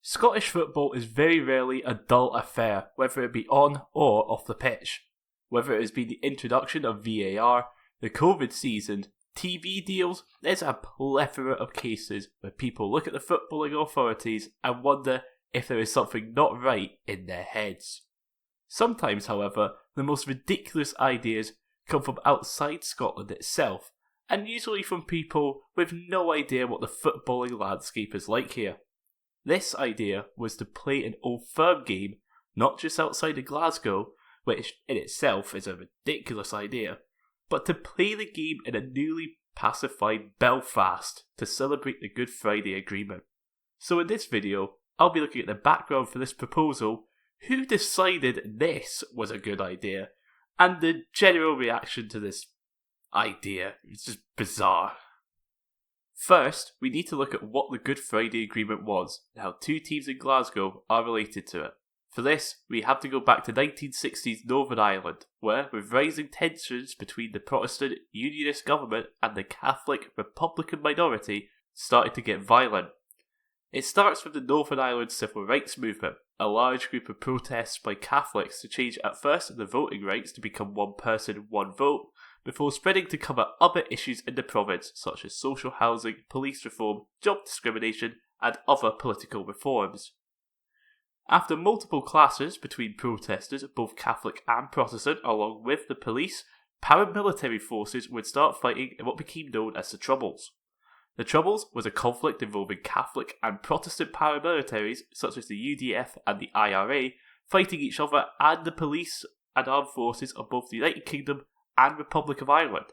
Scottish football is very rarely a dull affair, whether it be on or off the pitch. Whether it has been the introduction of VAR, the COVID season, TV deals, there's a plethora of cases where people look at the footballing authorities and wonder if there is something not right in their heads. Sometimes, however, the most ridiculous ideas come from outside Scotland itself, and usually from people with no idea what the footballing landscape is like here. This idea was to play an Old Firm game, not just outside of Glasgow, which in itself is a ridiculous idea, but to play the game in a newly pacified Belfast to celebrate the Good Friday Agreement. So in this video, I'll be looking at the background for this proposal, who decided this was a good idea, and the general reaction to this idea. It's just bizarre. First, we need to look at what the Good Friday Agreement was, and how two teams in Glasgow are related to it. For this, we have to go back to 1960s Northern Ireland, where, with rising tensions between the Protestant Unionist government and the Catholic Republican minority, started to get violent. It starts with the Northern Ireland Civil Rights Movement, a large group of protests by Catholics to change at first the voting rights to become one person, one vote, before spreading to cover other issues in the province such as social housing, police reform, job discrimination, and other political reforms. After multiple clashes between protesters, both Catholic and Protestant, along with the police, paramilitary forces would start fighting in what became known as the Troubles. The Troubles was a conflict involving Catholic and Protestant paramilitaries such as the UDF and the IRA fighting each other and the police and armed forces of both the United Kingdom and Republic of Ireland.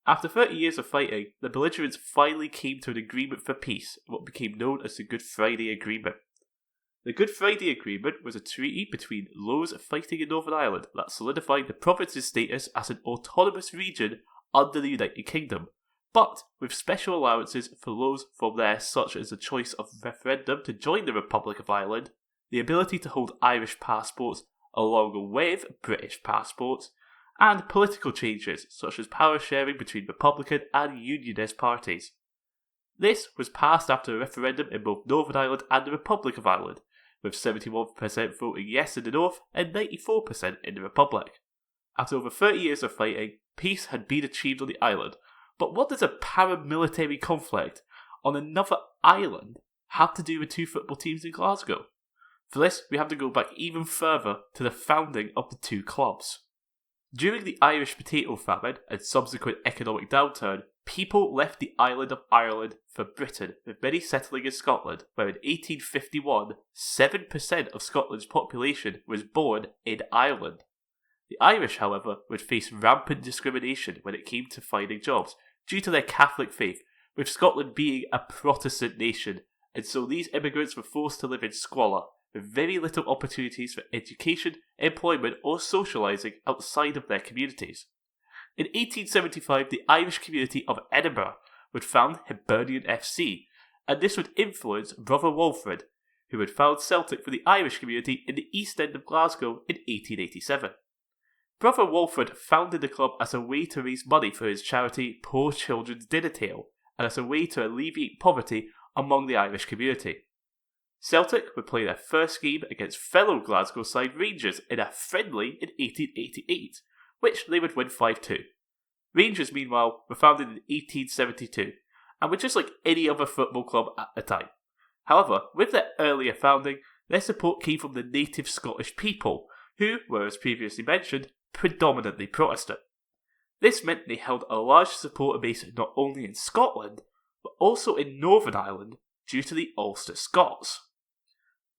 After 30 years of fighting, the belligerents finally came to an agreement for peace, what became known as the Good Friday Agreement. The Good Friday Agreement was a treaty between those fighting in Northern Ireland that solidified the province's status as an autonomous region under the United Kingdom, but with special allowances for those from there such as the choice of referendum to join the Republic of Ireland, the ability to hold Irish passports along with British passports, and political changes such as power sharing between Republican and Unionist parties. This was passed after a referendum in both Northern Ireland and the Republic of Ireland, with 71% voting yes in the North and 94% in the Republic. After over 30 years of fighting, peace had been achieved on the island, but what does a paramilitary conflict on another island have to do with two football teams in Glasgow? For this, we have to go back even further to the founding of the two clubs. During the Irish potato famine and subsequent economic downturn, people left the island of Ireland for Britain, with many settling in Scotland, where in 1851, 7% of Scotland's population was born in Ireland. The Irish, however, would face rampant discrimination when it came to finding jobs, due to their Catholic faith, with Scotland being a Protestant nation, and so these immigrants were forced to live in squalor, with very little opportunities for education, employment or socialising outside of their communities. In 1875, the Irish community of Edinburgh would found Hibernian FC, and this would influence Brother Walfrid, who would found Celtic for the Irish community in the East End of Glasgow in 1887. Brother Walfrid founded the club as a way to raise money for his charity Poor Children's Dinner Tale, and as a way to alleviate poverty among the Irish community. Celtic would play their first game against fellow Glasgow side Rangers in a friendly in 1888, which they would win 5-2. Rangers, meanwhile, were founded in 1872, and were just like any other football club at the time. However, with their earlier founding, their support came from the native Scottish people, who were, as previously mentioned, predominantly Protestant. This meant they held a large supporter base not only in Scotland, but also in Northern Ireland due to the Ulster Scots.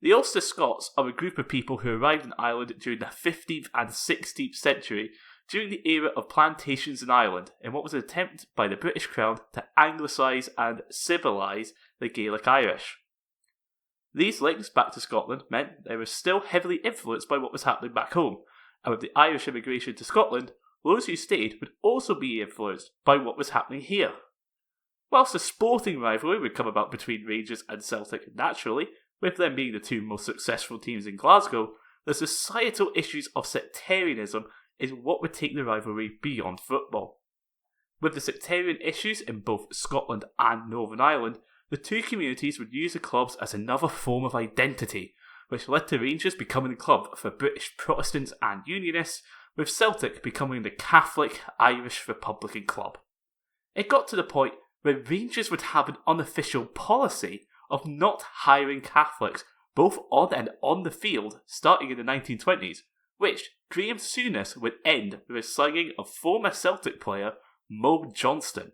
The Ulster Scots are a group of people who arrived in Ireland during the 15th and 16th century during the era of plantations in Ireland in what was an attempt by the British Crown to anglicise and civilise the Gaelic Irish. These links back to Scotland meant they were still heavily influenced by what was happening back home, and with the Irish immigration to Scotland, those who stayed would also be influenced by what was happening here. Whilst a sporting rivalry would come about between Rangers and Celtic naturally, with them being the two most successful teams in Glasgow, the societal issues of sectarianism is what would take the rivalry beyond football. With the sectarian issues in both Scotland and Northern Ireland, the two communities would use the clubs as another form of identity, which led to Rangers becoming the club for British Protestants and Unionists, with Celtic becoming the Catholic Irish Republican club. It got to the point where Rangers would have an unofficial policy of not hiring Catholics both on and on the field starting in the 1920s, which Graham Souness would end with the signing of former Celtic player Mo Johnston.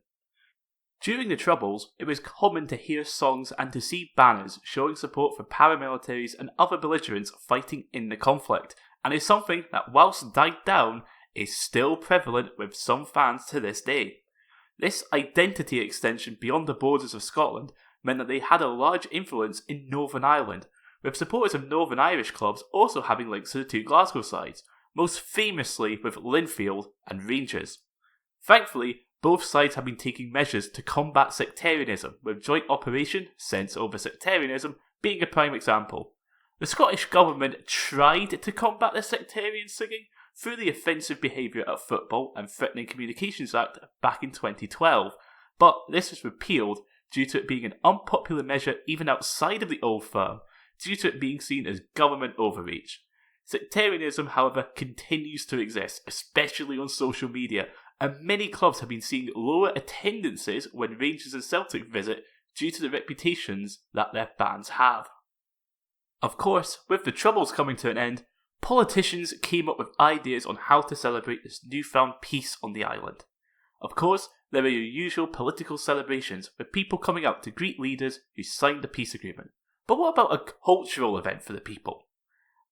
During the Troubles, it was common to hear songs and to see banners showing support for paramilitaries and other belligerents fighting in the conflict, and is something that, whilst died down, is still prevalent with some fans to this day. This identity extension beyond the borders of Scotland meant that they had a large influence in Northern Ireland, with supporters of Northern Irish clubs also having links to the two Glasgow sides, most famously with Linfield and Rangers. Thankfully, both sides have been taking measures to combat sectarianism, with Joint Operation Sense Over Sectarianism being a prime example. The Scottish Government tried to combat the sectarian singing through the Offensive Behaviour at Football and Threatening Communications Act back in 2012, but this was repealed due to it being an unpopular measure even outside of the Old Firm, due to it being seen as government overreach. Sectarianism, however, continues to exist, especially on social media, and many clubs have been seeing lower attendances when Rangers and Celtic visit due to the reputations that their fans have. Of course, with the Troubles coming to an end, politicians came up with ideas on how to celebrate this newfound peace on the island. Of course, there are your usual political celebrations with people coming out to greet leaders who signed the peace agreement. But what about a cultural event for the people?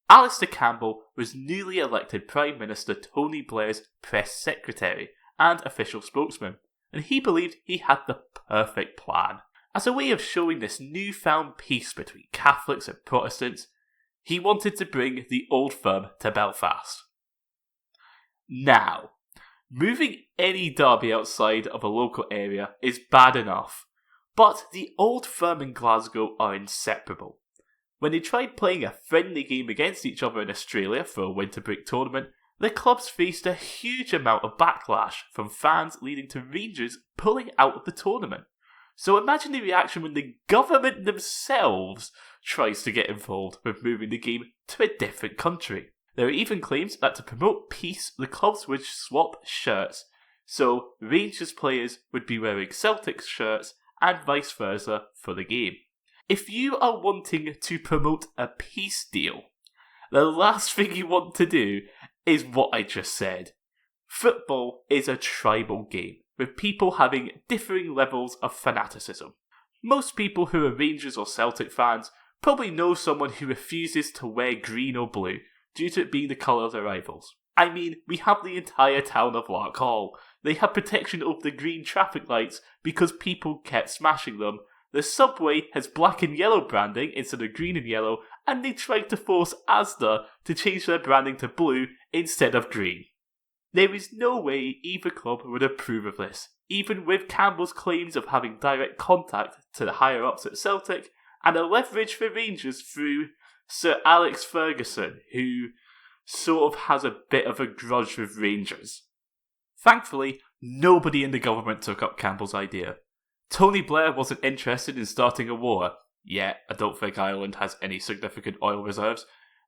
Alistair Campbell was newly elected Prime Minister Tony Blair's press secretary and official spokesman, and he believed he had the perfect plan. As a way of showing this newfound peace between Catholics and Protestants, he wanted to bring the Old Firm to Belfast. Now, moving any derby outside of a local area is bad enough, but the Old Firm and Glasgow are inseparable. When they tried playing a friendly game against each other in Australia for a winter break tournament, the clubs faced a huge amount of backlash from fans, leading to Rangers pulling out of the tournament. So imagine the reaction when the government themselves tries to get involved with moving the game to a different country. There are even claims that to promote peace, the clubs would swap shirts, so Rangers players would be wearing Celtic shirts and vice versa for the game. If you are wanting to promote a peace deal, the last thing you want to do is what I just said. Football is a tribal game, with people having differing levels of fanaticism. Most people who are Rangers or Celtic fans probably know someone who refuses to wear green or blue due to it being the colour of their rivals. I mean, we have the entire town of Larkhall. They have protection over the green traffic lights because people kept smashing them. The subway has black and yellow branding instead of green and yellow, and they tried to force Asda to change their branding to blue instead of green. There is no way either club would approve of this, even with Campbell's claims of having direct contact to the higher-ups at Celtic, and a leverage for Rangers through Sir Alex Ferguson, who sort of has a bit of a grudge with Rangers. Thankfully, nobody in the government took up Campbell's idea. Tony Blair wasn't interested in starting a war. Yet, I don't think Ireland has any significant oil reserves.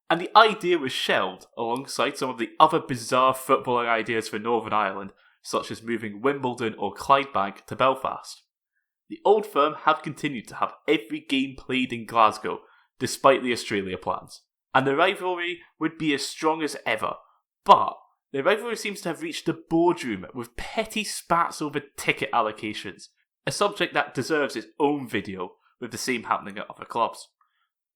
And the idea was shelved alongside some of the other bizarre footballing ideas for Northern Ireland, such as moving Wimbledon or Clydebank to Belfast. The Old Firm have continued to have every game played in Glasgow, despite the Australia plans. And the rivalry would be as strong as ever. But the rivalry seems to have reached the boardroom with petty spats over ticket allocations, a subject that deserves its own video, with the same happening at other clubs.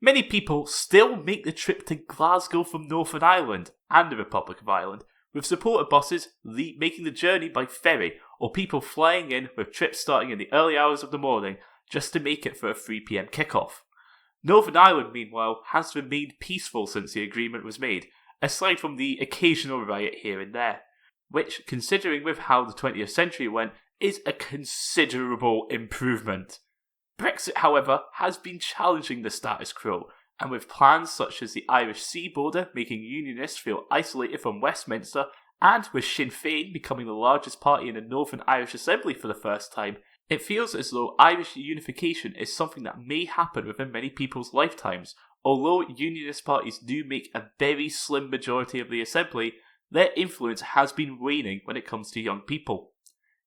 Many people still make the trip to Glasgow from Northern Ireland and the Republic of Ireland, with supporter buses making the journey by ferry, or people flying in with trips starting in the early hours of the morning just to make it for a 3 PM kickoff. Northern Ireland, meanwhile, has remained peaceful since the agreement was made, aside from the occasional riot here and there, which, considering with how the 20th century went, is a considerable improvement. Brexit, however, has been challenging the status quo, and with plans such as the Irish Sea border making Unionists feel isolated from Westminster, and with Sinn Féin becoming the largest party in the Northern Irish Assembly for the first time, It feels as though Irish unification is something that may happen within many people's lifetimes. Although unionist parties do make a very slim majority of the assembly, their influence has been waning when it comes to young people.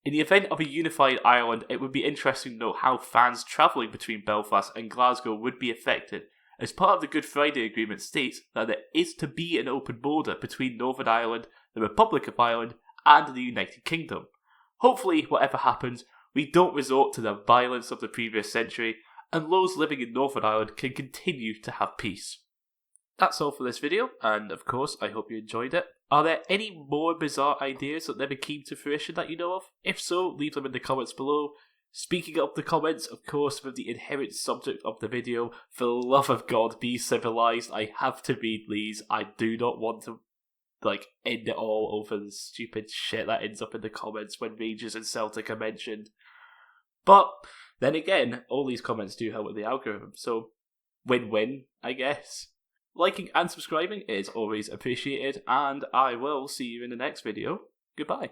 In the event of a unified Ireland, it would be interesting to know how fans travelling between Belfast and Glasgow would be affected, as part of the Good Friday Agreement states that there is to be an open border between Northern Ireland, the Republic of Ireland, and the United Kingdom. Hopefully, whatever happens, we don't resort to the violence of the previous century, and those living in Northern Ireland can continue to have peace. That's all for this video, and of course, I hope you enjoyed it. Are there any more bizarre ideas that never came to fruition that you know of? If so, leave them in the comments below. Speaking of the comments, of course, with the inherent subject of the video, for the love of God, be civilised. I have to read these. I do not want to end it all over the stupid shit that ends up in the comments when Rangers and Celtic are mentioned. But then again, all these comments do help with the algorithm, so win-win, I guess. Liking and subscribing is always appreciated, and I will see you in the next video. Goodbye.